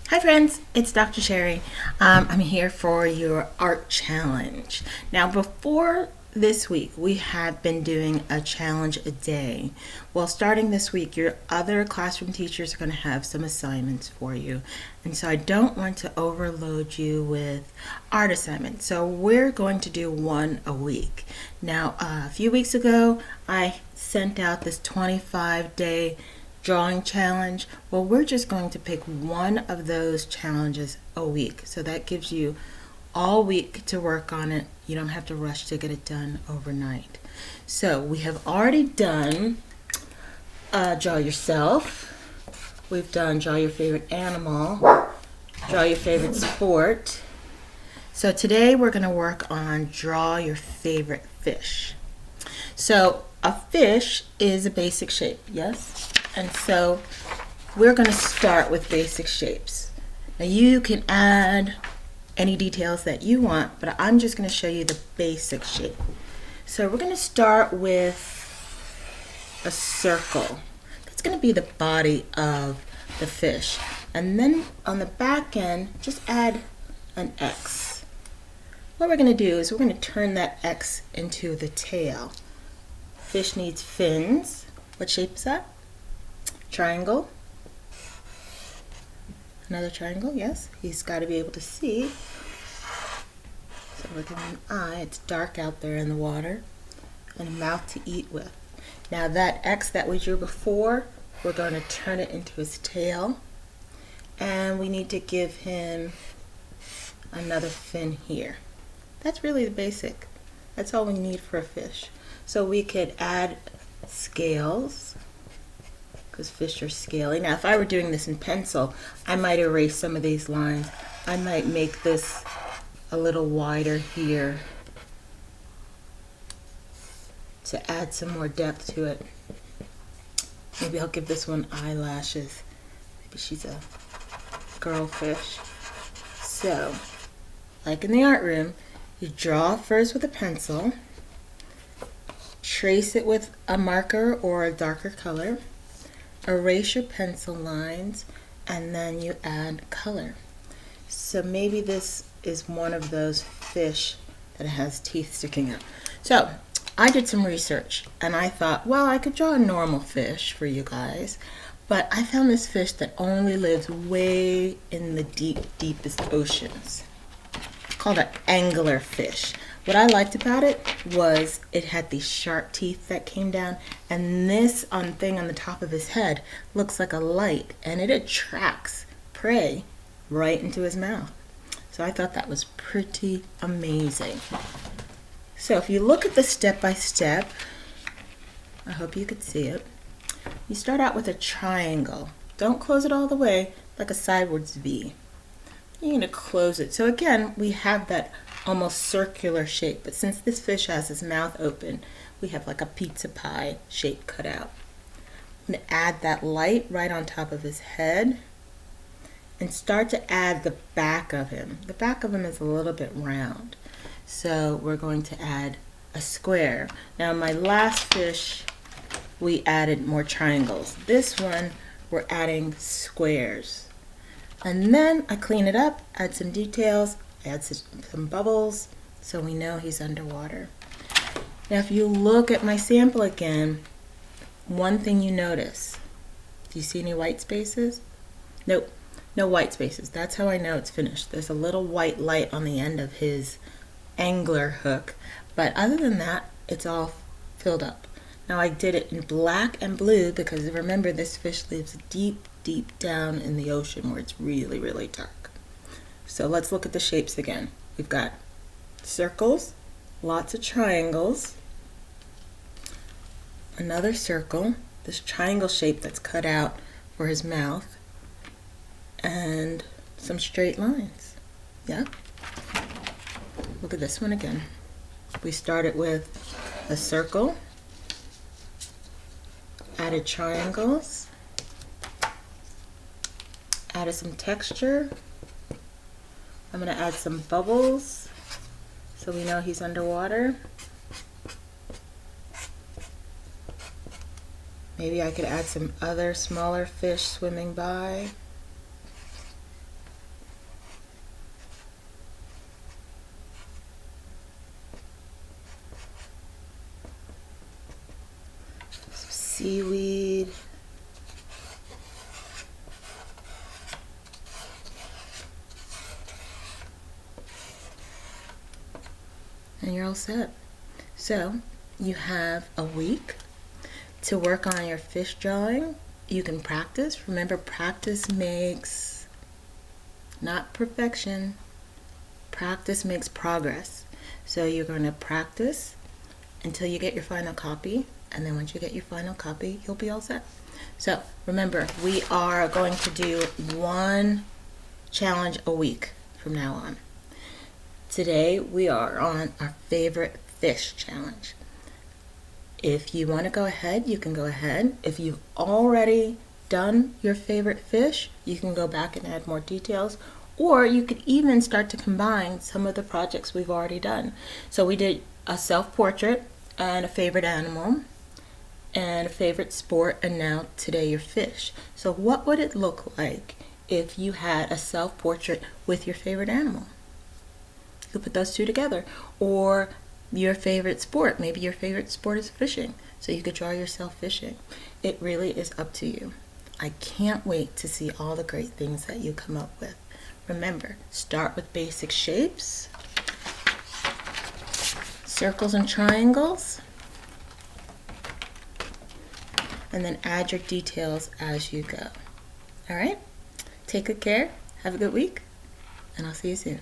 Hi friends, it's Dr. Sherry. I'm here for your art challenge. Now before this week, we have been doing a challenge a day. Well, starting this week, your other classroom teachers are going to have some assignments for you. And so I don't want to overload you with art assignments. So we're going to do one a week. Now, a few weeks ago, I sent out this 25-day drawing challenge. Well, we're just going to pick one of those challenges a week. So that gives you all week to work on it. You don't have to rush to get it done overnight. So we have already done draw yourself. We've done draw your favorite animal, draw your favorite sport. So today we're going to work on draw your favorite fish. So a fish is a basic shape, yes? And so we're going to start with basic shapes. Now you can add any details that you want, but I'm just going to show you the basic shape. So we're going to start with a circle. That's going to be the body of the fish. And then on the back end, just add an X. What we're going to do is we're going to turn that X into the tail. Fish needs fins. What shape is that? Triangle. Another triangle, yes. He's got to be able to see. So look at an eye. It's dark out there in the water. And a mouth to eat with. Now that X that we drew before, we're going to turn it into his tail. And we need to give him another fin here. That's really the basic. That's all we need for a fish. So we could add scales, because fish are scaly. Now if I were doing this in pencil, I might erase some of these lines. I might make this a little wider here to add some more depth to it. Maybe I'll give this one eyelashes. Maybe she's a girl fish. So, like in the art room, you draw first with a pencil, trace it with a marker or a darker color, erase your pencil lines, and then you add color. So maybe this is one of those fish that has teeth sticking out. So I did some research and I thought, well, I could draw a normal fish for you guys, but I found this fish that only lives way in the deepest oceans. It's called an angler fish. What I liked about it was it had these sharp teeth that came down, and this thing on the top of his head looks like a light, and it attracts prey right into his mouth. So I thought that was pretty amazing. So if you look at the step-by-step, I hope you could see it. You start out with a triangle. Don't close it all the way, like a sideways V. You're going to close it. So again, we have that almost circular shape, but since this fish has his mouth open, we have like a pizza pie shape cut out. I'm going to add that light right on top of his head and start to add the back of him. The back of him is a little bit round, so we're going to add a square. Now my last fish, we added more triangles. This one, we're adding squares. And then I clean it up, add some details, add some bubbles, so we know he's underwater. Now if you look at my sample again, one thing you notice, do you see any white spaces? Nope, no white spaces. That's how I know it's finished. There's a little white light on the end of his angler hook, but other than that, it's all filled up. Now I did it in black and blue because remember, this fish lives deep down in the ocean where it's really, really dark. So let's look at the shapes again. We've got circles, lots of triangles, another circle, this triangle shape that's cut out for his mouth, and some straight lines. Yeah? Look at this one again. We started with a circle, added triangles, added some texture. I'm going to add some bubbles so we know he's underwater. Maybe I could add some other smaller fish swimming by. seaweed. And you're all set. So you have a week to work on your fish drawing. You can practice. Remember, practice makes not perfection. Practice makes progress. So you're going to practice until you get your final copy, and then once you get your final copy, you'll be all set. So remember, we are going to do one challenge a week from now on. Today we are on our favorite fish challenge. If you want to go ahead, you can go ahead. If you've already done your favorite fish, you can go back and add more details, or you could even start to combine some of the projects we've already done. So we did a self-portrait and a favorite animal and a favorite sport, and now today your fish. So what would it look like if you had a self-portrait with your favorite animal? You could put those two together. Or your favorite sport. Maybe your favorite sport is fishing, so you could draw yourself fishing. It really is up to you. I can't wait to see all the great things that you come up with. Remember, start with basic shapes, circles and triangles, and then add your details as you go. All right? Take good care, have a good week, and I'll see you soon.